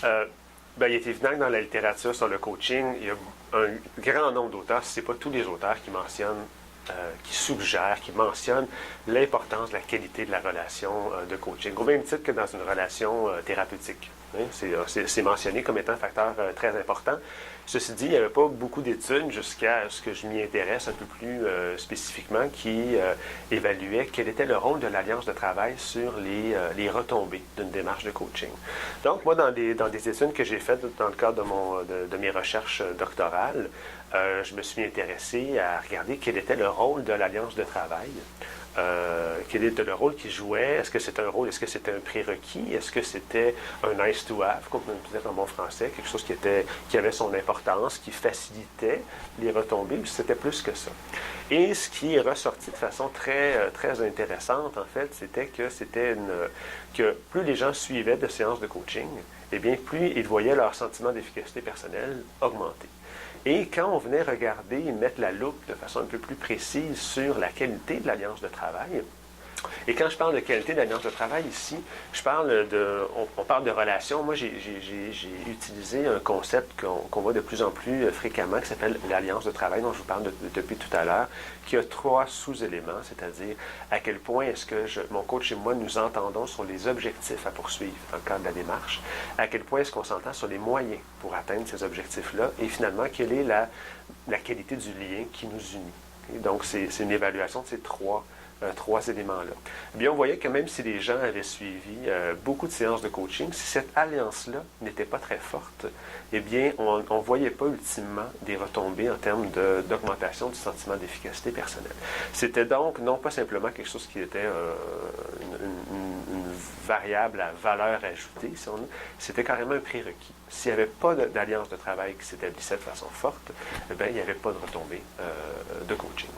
Euh, il est évident que dans la littérature sur le coaching, il y a un grand nombre d'auteurs, si ce n'est pas tous les auteurs qui mentionnent, qui suggèrent, qui mentionnent l'importance de la qualité de la relation de coaching, au même titre que dans une relation thérapeutique. Hein, c'est mentionné comme étant un facteur très important. Ceci dit, il n'y avait pas beaucoup d'études jusqu'à ce que je m'y intéresse un peu plus spécifiquement qui évaluaient quel était le rôle de l'alliance de travail sur les retombées d'une démarche de coaching. Donc, moi, dans des études que j'ai faites dans le cadre de mes recherches doctorales, je me suis intéressé à regarder quel était le rôle de l'alliance de travail. Quel était le rôle qu'il jouait? Est-ce que c'était un rôle? Est-ce que c'était un prérequis? Est-ce que c'était un nice to have, comme on peut dire en bon français, quelque chose qui avait son importance, qui facilitait les retombées, ou c'était plus que ça? Et ce qui est ressorti de façon très intéressante, en fait, c'était que plus les gens suivaient de séances de coaching, eh bien, plus ils voyaient leur sentiment d'efficacité personnelle augmenter. Et quand on venait regarder et mettre la loupe de façon un peu plus précise sur la qualité de l'alliance de travail, et quand je parle de qualité d'alliance de travail ici, je parle on parle de relations. Moi, j'ai utilisé un concept qu'on voit de plus en plus fréquemment qui s'appelle l'alliance de travail, dont je vous parle depuis tout à l'heure, qui a 3 sous-éléments, c'est-à-dire à quel point est-ce que mon coach et moi nous entendons sur les objectifs à poursuivre dans le cadre de la démarche, à quel point est-ce qu'on s'entend sur les moyens pour atteindre ces objectifs-là, et finalement, quelle est la qualité du lien qui nous unit. Et donc, c'est une évaluation de ces trois éléments-là. Eh bien, on voyait que même si les gens avaient suivi beaucoup de séances de coaching, si cette alliance-là n'était pas très forte, eh bien, on ne voyait pas ultimement des retombées en termes d'augmentation du sentiment d'efficacité personnelle. C'était donc non pas simplement quelque chose qui était une variable à valeur ajoutée, c'était carrément un prérequis. S'il n'y avait pas d'alliance de travail qui s'établissait de façon forte, eh bien, il n'y avait pas de retombée de coaching.